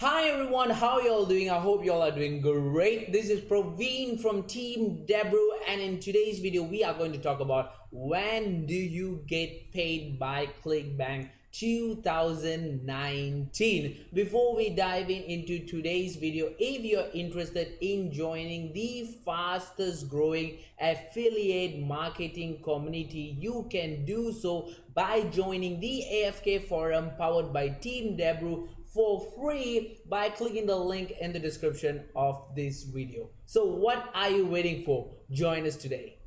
Hi everyone, how y'all doing? I hope y'all are doing great. This is Praveen from Team Debru, and in today's video we are going to talk about when do you get paid by Clickbank 2019. Before we dive into today's video, if you're interested in joining the fastest growing affiliate marketing community, you can do so by joining the AFK forum powered by Team Debru for free by clicking the link in the description of this video. So what are you waiting for? Join us today.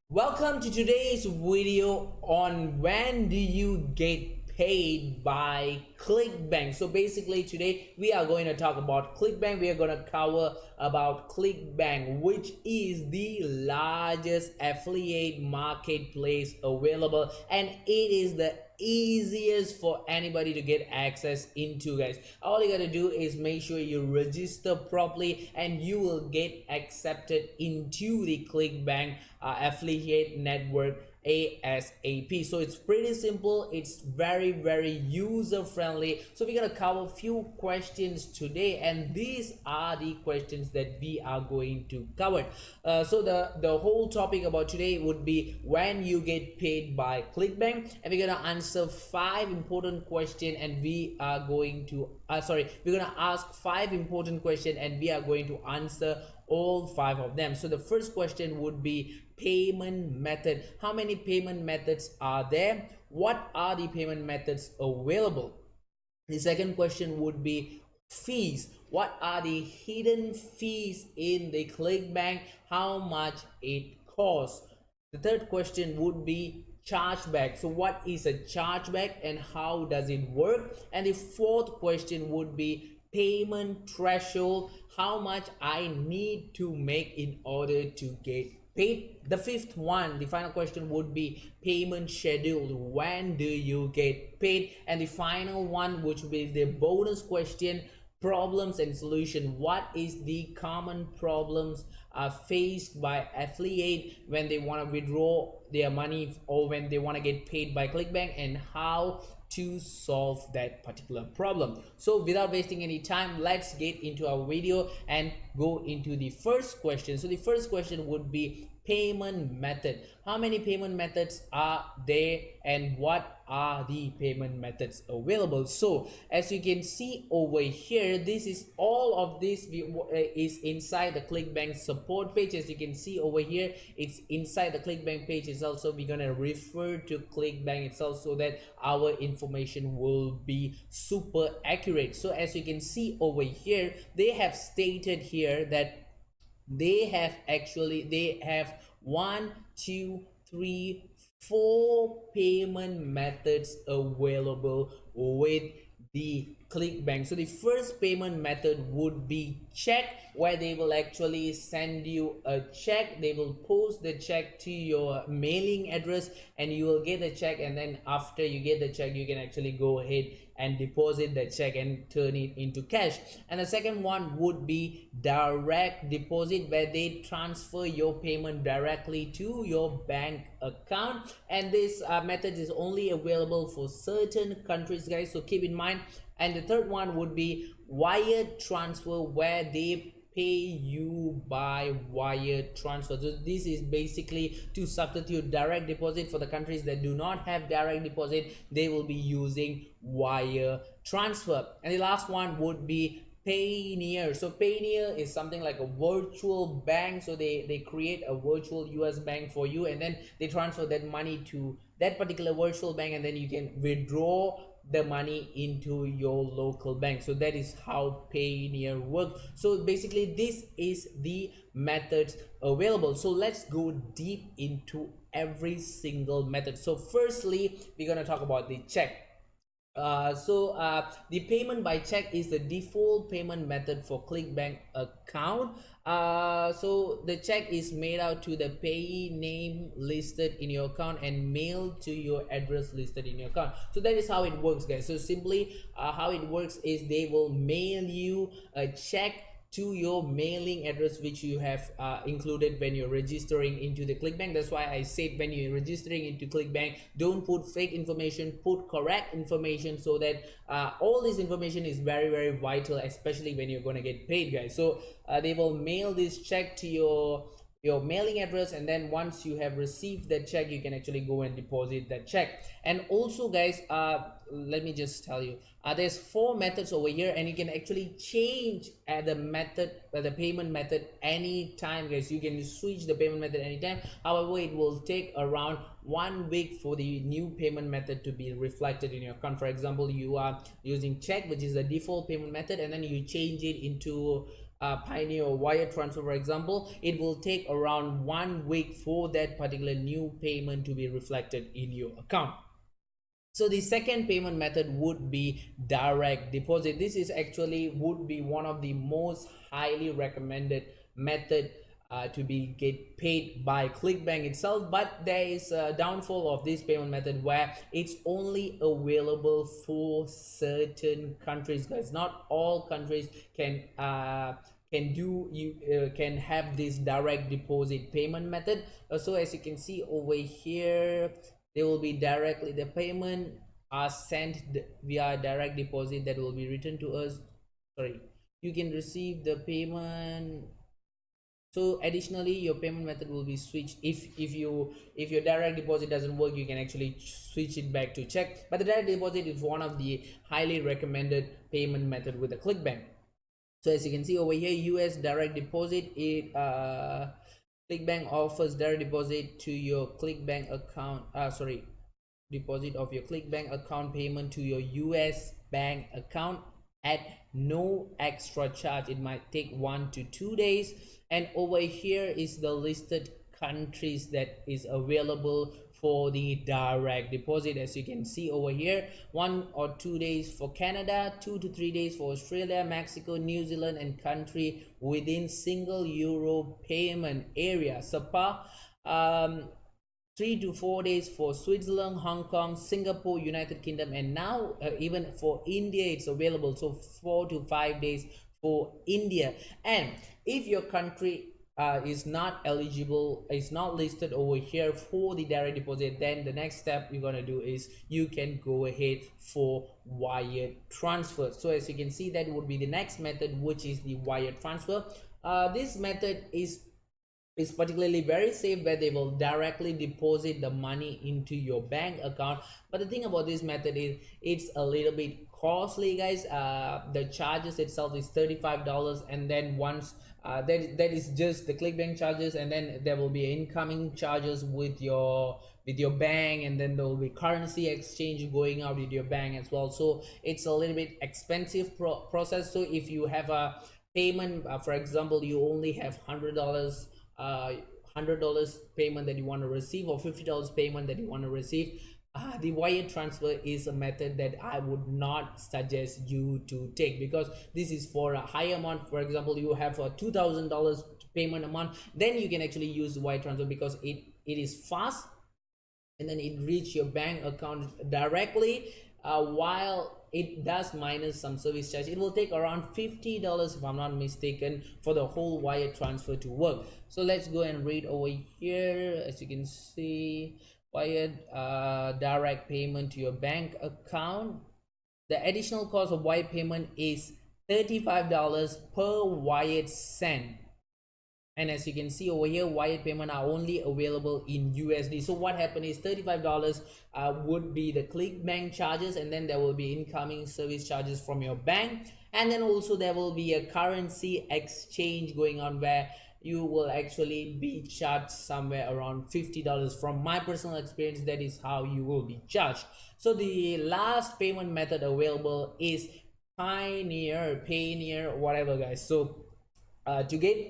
Welcome to today's video on when do you get paid by Clickbank. So basically today we are going to talk about Clickbank. We are going to cover about Clickbank, which is the largest affiliate marketplace available, and it is the easiest for anybody to get access into, guys. All you gotta do is make sure you register properly and you will get accepted into the Clickbank affiliate network ASAP. So it's pretty simple, it's very user friendly. So we're gonna cover a few questions today, and these are the questions that we are going to cover. So the whole topic about today would be when you get paid by Clickbank, and we're gonna answer 5 important questions, and we are going to we're gonna ask 5 important questions and we are going to answer all 5 of them. So the first question would be payment method. How many payment methods are there? What are the payment methods available? The second question would be fees. What are the hidden fees in the Clickbank? How much it costs? The third question would be chargeback. So what is a chargeback and how does it work? And the fourth question would be payment threshold. How much I need to make in order to get paid. The fifth one, the final question, would be payment schedule. When do you get paid? And the final one, which will be the bonus question, problems and solution. What is the common problems faced by affiliate when they want to withdraw their money or when they want to get paid by Clickbank, and how to solve that particular problem. So without wasting any time, let's get into our video and go into the first question. So the first question would be payment method. How many payment methods are there and what are the payment methods available? So as you can see over here, this is all of this is inside the Clickbank support page. As you can see over here, it's inside the Clickbank page itself. So we're gonna refer to Clickbank itself so that our information will be super accurate. So as you can see over here, they have stated here that they have 1 2 3 4 payment methods available with the Clickbank. So the first payment method would be check, where they will actually send you a check. They will post the check to your mailing address and you will get the check, and then after you get the check you can actually go ahead and deposit the check and turn it into cash. And the second one would be direct deposit, where they transfer your payment directly to your bank account, and this method is only available for certain countries, guys, so keep in mind. And the third one would be wire transfer, where they pay you by wire transfer. So this is basically to substitute direct deposit. For the countries that do not have direct deposit, they will be using wire transfer. And the last one would be Payoneer. So Payoneer is something like a virtual bank. So they create a virtual US bank for you, and then they transfer that money to that particular virtual bank, and then you can withdraw the money into your local bank. So that is how Payoneer works. So basically this is the methods available. So let's go deep into every single method. So firstly, we're going to talk about the check. The payment by check is the default payment method for Clickbank account. So the check is made out to the payee name listed in your account and mailed to your address listed in your account. So that is how it works, guys. So simply how it works is they will mail you a check to your mailing address which you have included when you're registering into the Clickbank. That's why I said when you're registering into Clickbank, don't put fake information, put correct information, so that all this information is very, very vital, especially when you're going to get paid, guys. So they will mail this check to your mailing address, and then once you have received that check, you can actually go and deposit that check. And also, guys, let me just tell you, there's 4 methods over here, and you can actually change the payment method anytime, guys. You can switch the payment method anytime. However, it will take around 1 week for the new payment method to be reflected in your account. For example, you are using check, which is the default payment method, and then you change it into Pioneer or wire transfer, for example. It will take around 1 week for that particular new payment to be reflected in your account. So the second payment method would be direct deposit. This is actually would be one of the most highly recommended method to be get paid by Clickbank itself, but there is a downfall of this payment method where it's only available for certain countries, guys. Not all countries can can have this direct deposit payment method. So as you can see over here, they will be directly, the payment are sent via direct deposit that will be returned to us. Sorry, you can receive the payment. So additionally, your payment method will be switched if your direct deposit doesn't work. You can actually switch it back to check, but the direct deposit is one of the highly recommended payment method with the Clickbank. So as you can see over here, US direct deposit, Clickbank offers direct deposit to your Clickbank account, deposit of your Clickbank account payment to your US bank account at no extra charge. It might take 1 to 2 days. And over here is the listed countries that is available for the direct deposit. As you can see over here, 1 or 2 days for Canada, 2 to 3 days for Australia, Mexico, New Zealand, and country within single euro payment area, SEPA. 3 to 4 days for Switzerland, Hong Kong, Singapore, United Kingdom, and now even for India it's available. So 4 to 5 days for India. And if your country is not eligible, is not listed over here for the direct deposit, then the next step you're going to do is you can go ahead for wire transfer. So as you can see, that would be the next method, which is the wire transfer. This method is particularly very safe, where they will directly deposit the money into your bank account. But the thing about this method is it's a little bit costly, guys. The charges itself is $35, and then once that is just the Clickbank charges, and then there will be incoming charges with your bank, and then there will be currency exchange going out with your bank as well. So it's a little bit expensive process. So if you have a payment, for example, you only have $100 payment that you want to receive, or $50 payment that you want to receive, the wire transfer is a method that I would not suggest you to take, because this is for a higher amount. For example, you have a $2,000 payment amount, then you can actually use wire transfer, because it is fast, and then it reach your bank account directly, while it does minus some service charge. It will take around $50, if I'm not mistaken, for the whole wire transfer to work. So let's go and read over here. As you can see, wire direct payment to your bank account. The additional cost of wire payment is $35 per wired cent. And as you can see over here, wired payment are only available in USD. So what happened is $35 would be the Clickbank charges, and then there will be incoming service charges from your bank, and then also there will be a currency exchange going on, where you will actually be charged somewhere around $50. From my personal experience, that is how you will be charged. So the last payment method available is Payoneer, whatever, guys. So to get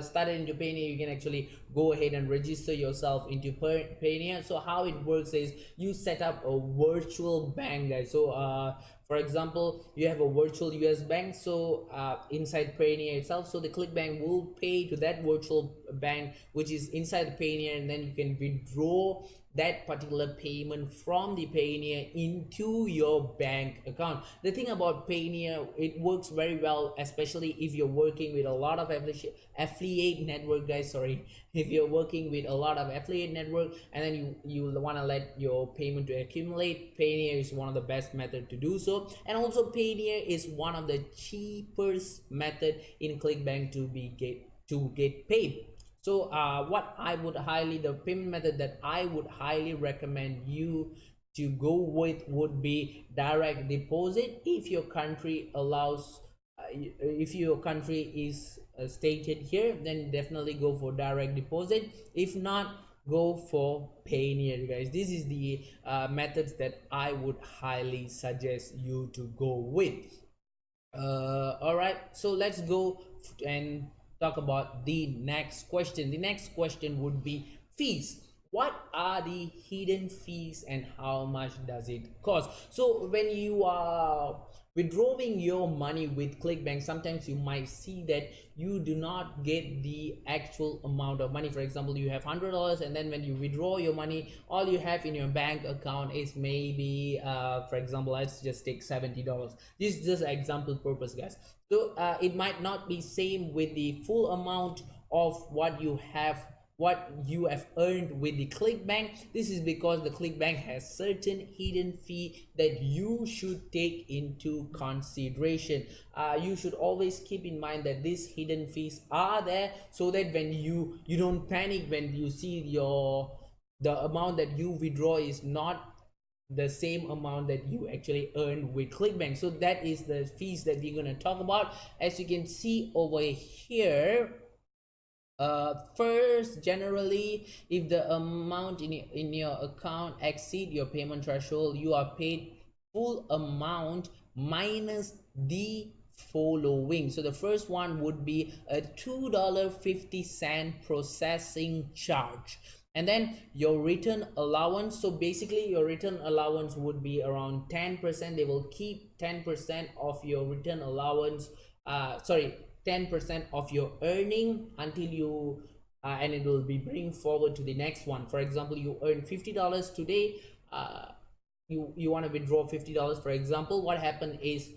started into Payoneer, you can actually go ahead and register yourself into Payoneer. So how it works is you set up a virtual bank, guys. So for example, you have a virtual US bank, so inside Payoneer itself, so the Clickbank will pay to that virtual bank which is inside the Payoneer, and then you can withdraw that particular payment from the Payoneer into your bank account. The thing about Payoneer, it works very well, especially if you're working with a lot of affiliate network, guys. Sorry, if you're working with a lot of affiliate network and then you want to let your payment to accumulate, Payoneer is one of the best method to do so. And also Payoneer is one of the cheapest method in Clickbank to get paid. So the payment method that I would highly recommend you to go with would be direct deposit. If your country allows, if your country is stated here, then definitely go for direct deposit. If not, go for Payoneer, guys. This is the methods that I would highly suggest you to go with. All right, so let's go and talk about the next question. The next question would be fees. What are the hidden fees and how much does it cost? So when you are withdrawing your money with Clickbank, sometimes you might see that you do not get the actual amount of money. For example, you have $100 and then when you withdraw your money, all you have in your bank account is maybe for example, let's just take $70. This is just example purpose, guys. So it might not be same with the full amount of what you have earned with the Clickbank. This is because the Clickbank has certain hidden fee that you should take into consideration. You should always keep in mind that these hidden fees are there, so that when you don't panic when you see the amount that you withdraw is not the same amount that you actually earn with Clickbank. So that is the fees that we're going to talk about. As you can see over here, first, generally, if the amount in your account exceed your payment threshold, you are paid full amount minus the following. So the first one would be a $2.50 processing charge, and then your return allowance. So basically your return allowance would be around 10%. They will keep 10% of your return allowance, 10% of your earning until you and it will be bring forward to the next one. For example, you earn $50 today, you want to withdraw $50. For example, what happened is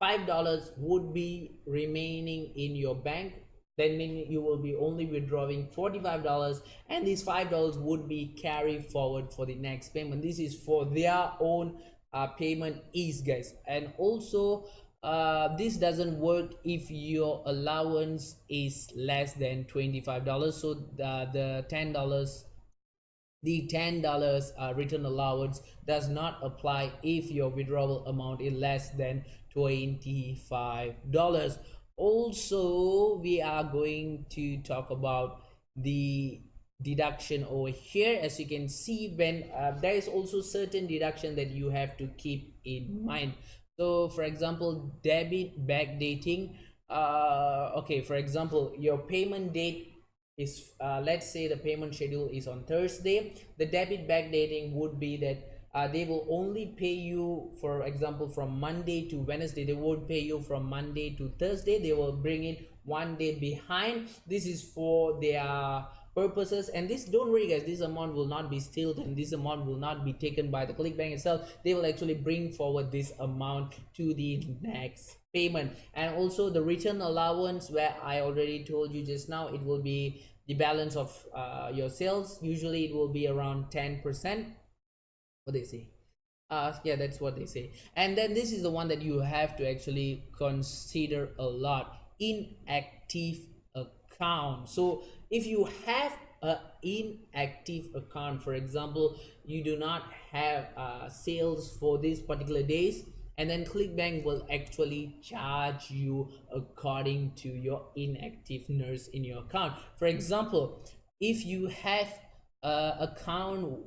$5 would be remaining in your bank. Then you will be only withdrawing $45, and these $5 would be carried forward for the next payment. This is for their own payment ease, guys. And also this doesn't work if your allowance is less than $25. So the $10 return allowance does not apply if your withdrawal amount is less than $25. Also, we are going to talk about the deduction over here. As you can see, when there is also certain deduction that you have to keep in mind. So for example, debit backdating. Okay, for example, your payment date is let's say the payment schedule is on Thursday. The debit backdating would be that they will only pay you, for example, from Monday to Wednesday. They won't pay you from Monday to Thursday. They will bring it one day behind. This is for their purposes, and this, don't worry guys, this amount will not be stealed and this amount will not be taken by the Clickbank itself. They will actually bring forward this amount to the next payment. And also the return allowance, where I already told you just now, it will be the balance of your sales. Usually it will be around 10%. What they say, yeah, that's what they say. And then this is the one that you have to actually consider a lot: inactive account. So if you have an inactive account, for example, you do not have sales for these particular days, and then Clickbank will actually charge you according to your inactiveness in your account. For example, if you have account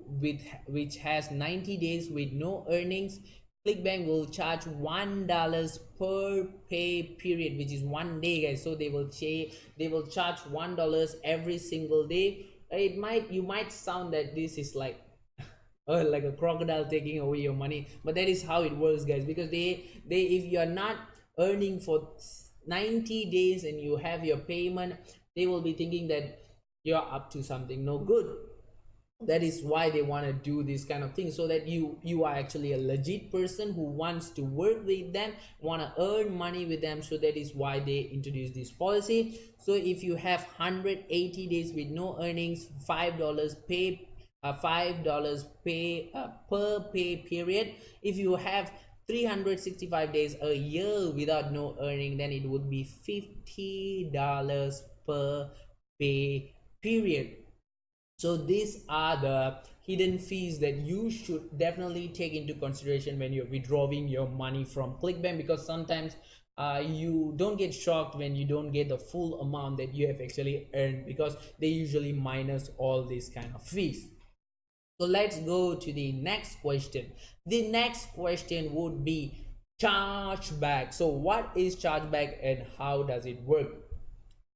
which has 90 days with no earnings, Clickbank will charge $1 per pay period, which is 1 day, guys. So they will charge $1 every single day. You might sound that this is like like a crocodile taking away your money, but that is how it works, guys, because they if you are not earning for 90 days and you have your payment, they will be thinking that you're up to something no good. That is why they want to do this kind of thing, so that you are actually a legit person who wants to work with them, want to earn money with them. So that is why they introduce this policy. So if you have 180 days with no earnings, $5 pay, $5 pay per pay period. If you have 365 days a year without no earning, then it would be $50 per pay period. So these are the hidden fees that you should definitely take into consideration when you're withdrawing your money from Clickbank, because sometimes you don't get shocked when you don't get the full amount that you have actually earned, because they usually minus all these kind of fees. So let's go to the next question. The next question would be chargeback. So what is chargeback and how does it work?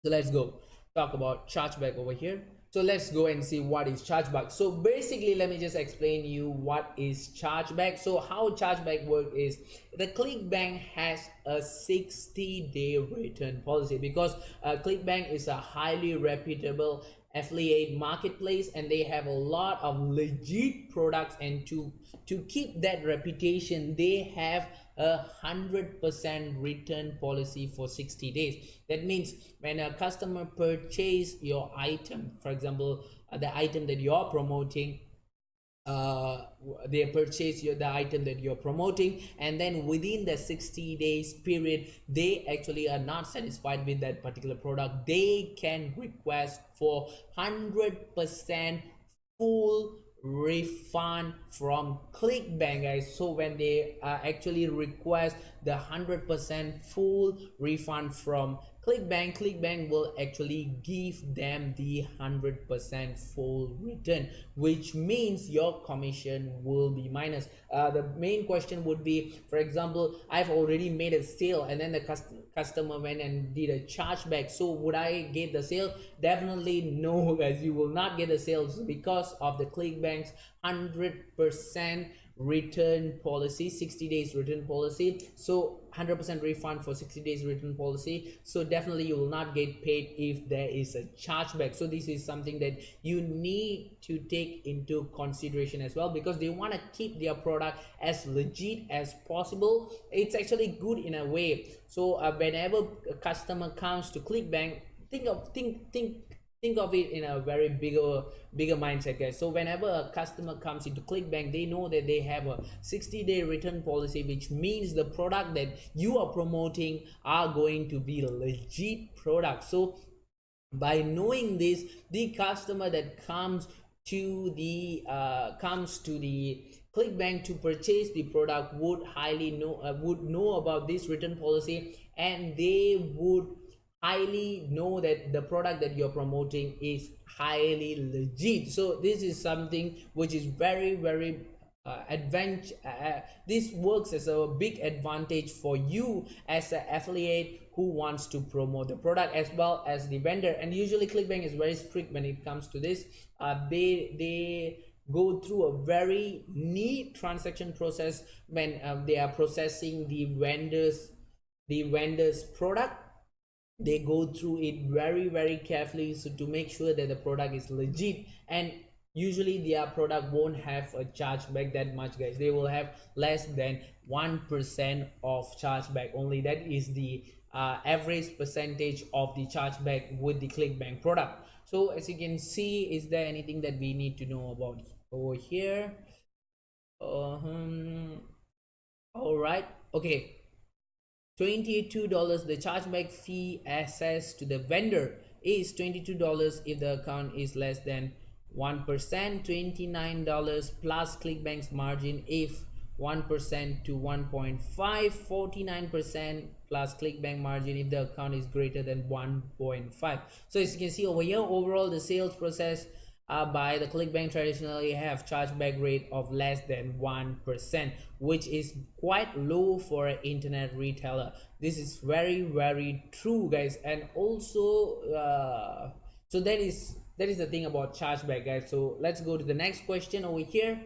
So let's go talk about chargeback over here. So let's go and see what is chargeback. So basically, let me just explain you what is chargeback. So how chargeback work is, the Clickbank has a 60-day return policy, because Clickbank is a highly reputable affiliate marketplace, and they have a lot of legit products, and to keep that reputation, they have 100% return policy for 60 days. That means when a customer purchase your item, for example, the item that you're promoting, they purchase the item that you're promoting, and then within the 60 days period they actually are not satisfied with that particular product, they can request for 100% full refund from Clickbank, guys. So when they actually request the 100% full refund from Clickbank, Clickbank will actually give them the 100% full return, which means your commission will be minus. The main question would be, for example, I've already made a sale and then the customer went and did a chargeback, so would I get the sale? Definitely no, guys, you will not get the sales, because of the Clickbank's 100% return policy, 60 days return policy. So 100% refund for 60 days return policy. So definitely you will not get paid if there is a chargeback. So this is something that you need to take into consideration as well, because they want to keep their product as legit as possible. It's actually good in a way. So whenever a customer comes to Clickbank, think of it in a very bigger mindset, guys. So whenever a customer comes into Clickbank, they know that they have a 60-day return policy, which means the product that you are promoting are going to be legit products. So by knowing this, the customer that comes to the Clickbank to purchase the product would know about this return policy, and they would highly know that the product that you're promoting is highly legit. So this is something which is very this works as a big advantage for you as an affiliate who wants to promote the product, as well as the vendor. And usually Clickbank is very strict when it comes to this. They go through a very neat transaction process when they are processing the vendor's product. They go through it very carefully, so to make sure that the product is legit. And usually their product won't have a chargeback that much, guys. They will have less than 1% of chargeback only. That is the average percentage of the chargeback with the Clickbank product. So as you can see, is there anything that we need to know about over here? All right, okay. $22, the chargeback fee assessed to the vendor is $22 if the account is less than 1%, $29 plus Clickbank's margin if 1% to 1.5, 49% plus Clickbank margin if the account is greater than 1.5. So as you can see over here, overall the sales process by the Clickbank traditionally have chargeback rate of less than 1%, which is quite low for an internet retailer. This is very true, guys. And also so that is the thing about chargeback, guys. So let's go to the next question over here.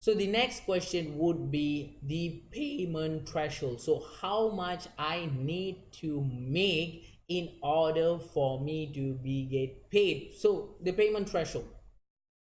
So the next question would be the payment threshold. So how much I need to make in order for me to be get paid. So the payment threshold.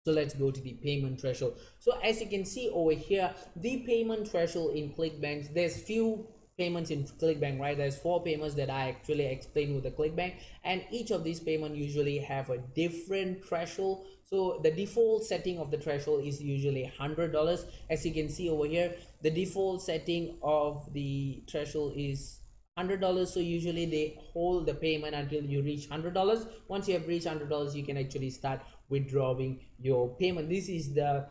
So let's go to the payment threshold. So as you can see over here, the payment threshold in Clickbank, there's few payments in Clickbank, right? There's 4 payments that I actually explained with the Clickbank, and each of these payments usually have a different threshold. So the default setting of the threshold is usually $100. As you can see over here, the default setting of the threshold is $100. So usually they hold the payment until you reach $100. Once you have reached $100, you can actually start withdrawing your payment. This is the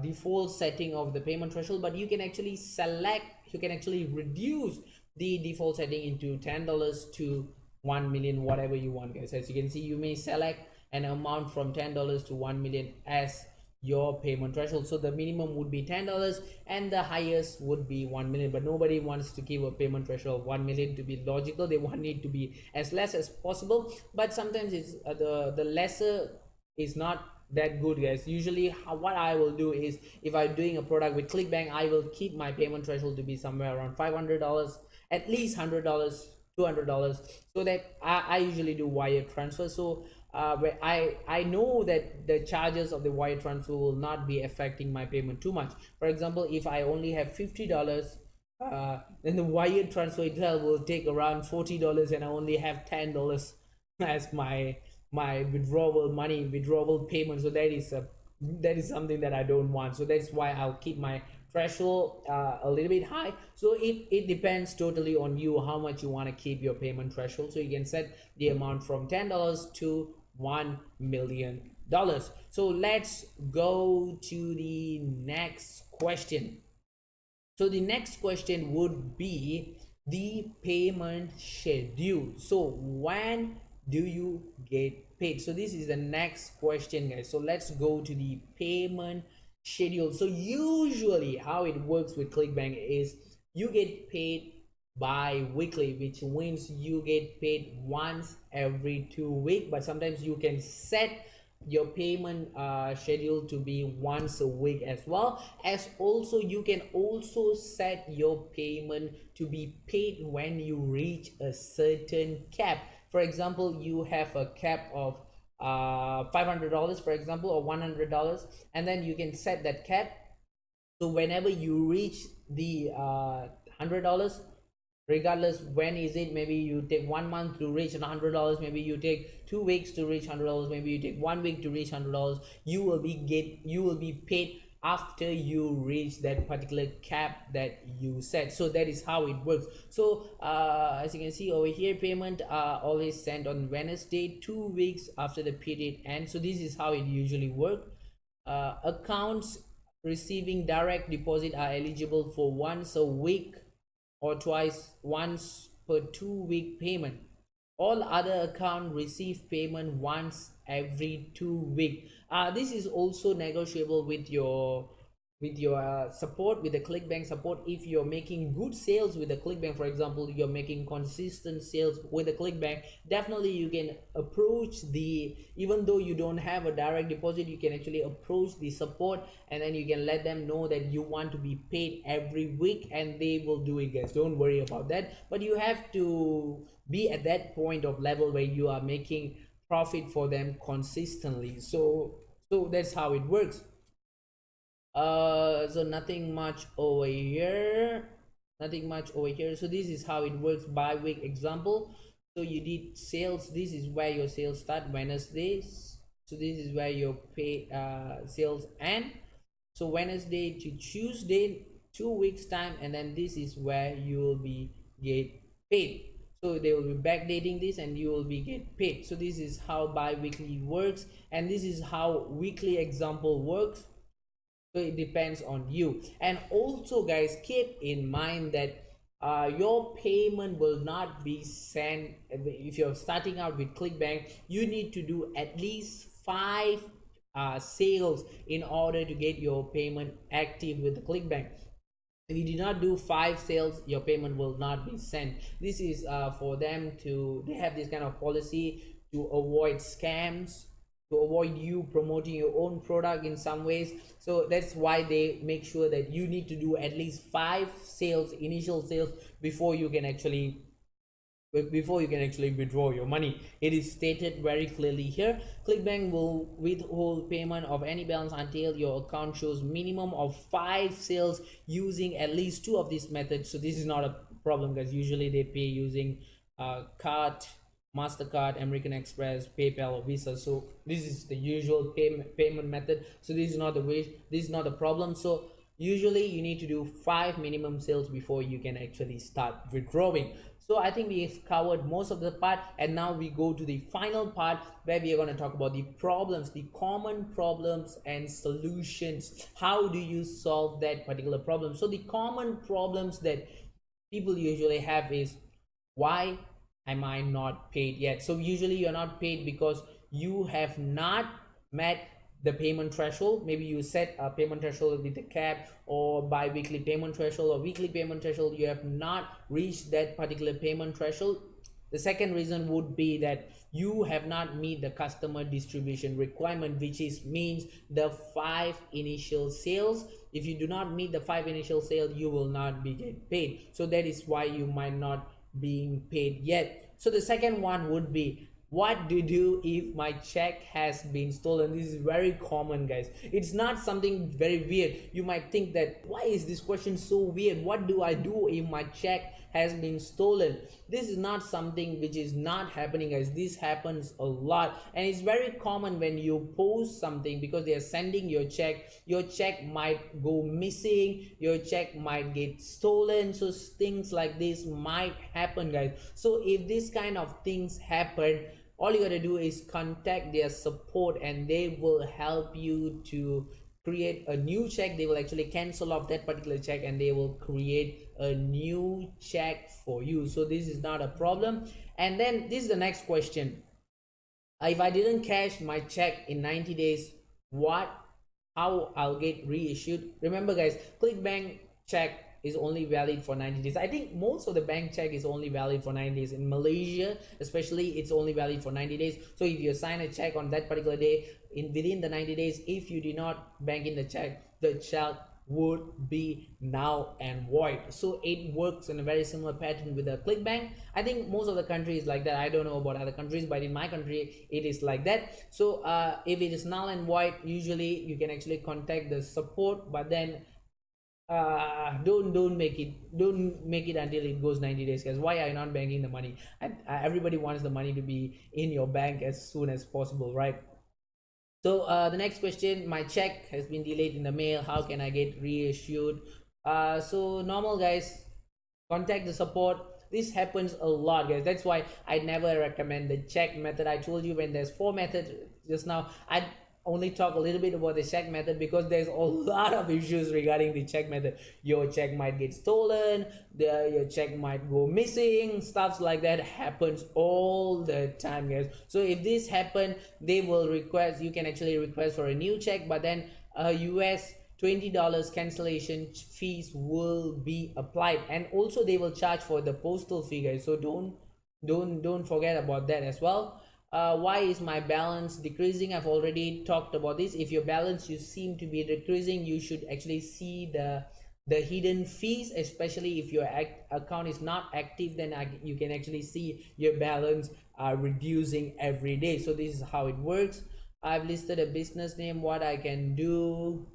default setting of the payment threshold, but you can actually reduce the default setting into $10 to 1 million, whatever you want, guys. As you can see, you may select an amount from $10 to 1 million as your payment threshold. So the minimum would be $10 and the highest would be 1 million, but nobody wants to keep a payment threshold of 1 million to be logical. They want it to be as less as possible, but sometimes it's the lesser is not that good, guys. Usually what I will do is, if I'm doing a product with Clickbank, I will keep my payment threshold to be somewhere around $500, at least $100, $200, so that I usually do wire transfer. So where I know that the charges of the wire transfer will not be affecting my payment too much. For example, if I only have $50, then the wire transfer itself will take around $40, and I only have $10 as my withdrawal payment. So that is something that I don't want. So that's why I'll keep my threshold a little bit high. So it depends totally on you how much you want to keep your payment threshold. So you can set the amount from $10 to $1 million. So let's go to the next question. So the next question would be the payment schedule. So when do you get paid? So this is the next question, guys. So let's go to the payment schedule. So usually how it works with Clickbank is you get paid bi-weekly, which means you get paid once every 2 weeks, but sometimes you can set your payment schedule to be once a week as well. As also you can also set your payment to be paid when you reach a certain cap. For example, you have a cap of $500, for example, or $100, and then you can set that cap. So whenever you reach the $100, regardless when is it, maybe you take 1 month to reach $100, maybe you take 2 weeks to reach $100, maybe you take 1 week to reach $100, you will be paid after you reach that particular cap that you set. So that is how it works. So as you can see over here, payment are always sent on Wednesday 2 weeks after the period ends. So this is how it usually works. Accounts receiving direct deposit are eligible for once a week or once per 2 week payment. All other accounts receive payment once every 2 weeks. This is also negotiable with your support, with the Clickbank support. If you're making good sales with the Clickbank, for example, you're making consistent sales with the Clickbank, definitely you can approach even though you don't have a direct deposit, you can actually approach the support, and then you can let them know that you want to be paid every week, and they will do it, guys. Don't worry about that. But you have to be at that point of level where you are making profit for them consistently. So that's how it works. So nothing much over here. So this is how it works by week. Example, so you did sales, this is where your sales start, Wednesdays. So this is where your sales end. So Wednesday to Tuesday, 2 weeks time, and then this is where you will be get paid. So they will be backdating this and you will be get paid. So this is how bi-weekly works, and this is how weekly example works. So it depends on you. And also, guys, keep in mind that your payment will not be sent. If you're starting out with Clickbank, you need to do at least 5 sales in order to get your payment active with the Clickbank. If you do not do 5 sales, your payment will not be sent. This is for them they have this kind of policy to avoid scams, to avoid you promoting your own product in some ways. So that's why they make sure that you need to do at least 5 sales, initial sales, before you can actually before you can actually withdraw your money. It is stated very clearly here. Clickbank will withhold payment of any balance until your account shows minimum of 5 sales using at least 2 of these methods. So this is not a problem, guys. Usually they pay using card, Mastercard, American Express, PayPal, or Visa. So this is the usual payment method. So this is not the way, this is not a problem. So usually you need to do 5 minimum sales before you can actually start withdrawing. So I think we've covered most of the part, and now we go to the final part where we are going to talk about the problems, the common problems and solutions. How do you solve that particular problem? So the common problems that people usually have is, why am I not paid yet? So usually you're not paid because you have not met the payment threshold. Maybe you set a payment threshold with a cap, or bi-weekly payment threshold, or weekly payment threshold. You have not reached that particular payment threshold. The second reason would be that you have not meet the customer distribution requirement, which is means the 5 initial sales. If you do not meet the 5 initial sales, you will not be get paid. So that is why you might not being paid yet. So the second one would be, what to do if my check has been stolen? This is very common, guys. It's not something very weird. You might think that, why is this question so weird? What do I do if my check has been stolen? This is not something which is not happening, guys. This happens a lot, and it's very common when you post something, because they are sending your check might go missing, your check might get stolen. So things like this might happen, guys. So if this kind of things happen, all you gotta do is contact their support, and they will help you to create a new check. They will actually cancel off that particular check, and they will create a new check for you. So this is not a problem. And then this is the next question: if I didn't cash my check in 90 days, how I'll get reissued? Remember, guys, Clickbank check is only valid for 90 days. I think most of the bank check is only valid for 90 days. In Malaysia especially, it's only valid for 90 days. So if you sign a check on that particular day, within the 90 days, if you did not bank in the check would be null and void. So it works in a very similar pattern with the Clickbank. I think most of the countries like that. I don't know about other countries, but in my country it is like that. So if it is null and void, usually you can actually contact the support, but then don't make it until it goes 90 days, guys. Why are you not banking the money? Everybody wants the money to be in your bank as soon as possible, right? So the next question: my check has been delayed in the mail, how can I get reissued? So normal, guys, contact the support. This happens a lot, guys. That's why I never recommend the check method. I told you when there's 4 methods just now, I only talk a little bit about the check method because there's a lot of issues regarding the check method. Your check might get stolen, your check might go missing, stuff like that happens all the time, guys. So if this happen, they will request, you can actually request for a new check, but then US $20 cancellation fees will be applied, and also they will charge for the postal fee, guys. So don't forget about that as well. Why is my balance decreasing? I've already talked about this. If your balance you seem to be decreasing, you should actually see the hidden fees, especially if your account is not active. Then you can actually see your balance reducing every day. So this is how it works. I've listed a business name, what I can do,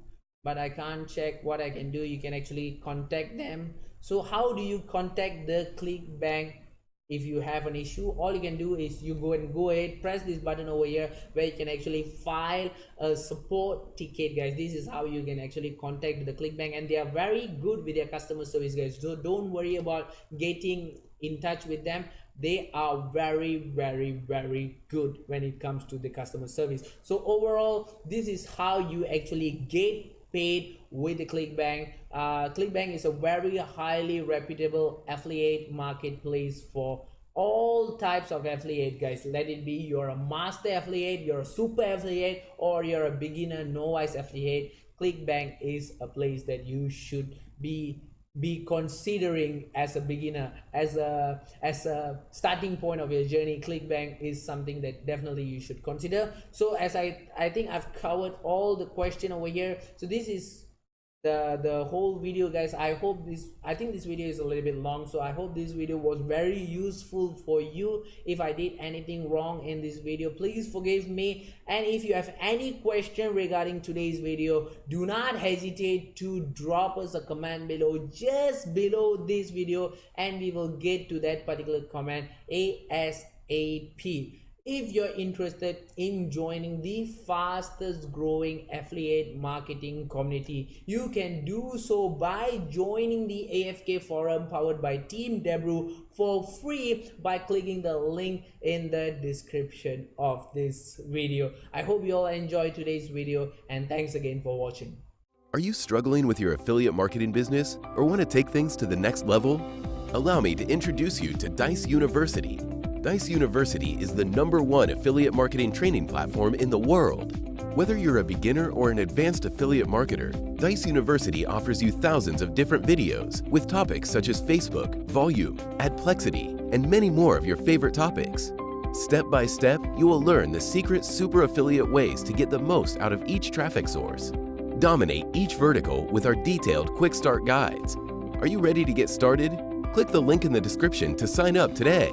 but I can't check what I can do. You can actually contact them. So how do you contact the Clickbank? If you have an issue, all you can do is you go ahead, press this button over here where you can actually file a support ticket, guys. This is how you can actually contact the Clickbank, and they are very good with their customer service, guys. So don't worry about getting in touch with them. They are very good when it comes to the customer service. So overall, this is how you actually get paid with the Clickbank. Clickbank is a very highly reputable affiliate marketplace for all types of affiliate, guys. Let it be you're a master affiliate, you're a super affiliate, or you're a beginner novice affiliate. Clickbank is a place that you should be considering as a beginner, as a starting point of your journey. Clickbank is something that definitely you should consider. So as I think I've covered all the question over here. So this is the whole video, guys. I think this video is a little bit long, so I hope this video was very useful for you. If I did anything wrong in this video, please forgive me. And if you have any question regarding today's video, do not hesitate to drop us a comment below, just below this video, and we will get to that particular comment ASAP. If you're interested in joining the fastest growing affiliate marketing community, you can do so by joining the AFK forum powered by Team Debru for free by clicking the link in the description of this video. I hope you all enjoyed today's video, and thanks again for watching. Are you struggling with your affiliate marketing business or want to take things to the next level? Allow me to introduce you to Dice University. Dice University is the #1 affiliate marketing training platform in the world. Whether you're a beginner or an advanced affiliate marketer, Dice University offers you thousands of different videos with topics such as Facebook, volume, adplexity, and many more of your favorite topics. Step by step, you will learn the secret super affiliate ways to get the most out of each traffic source. Dominate each vertical with our detailed quick start guides. Are you ready to get started? Click the link in the description to sign up today.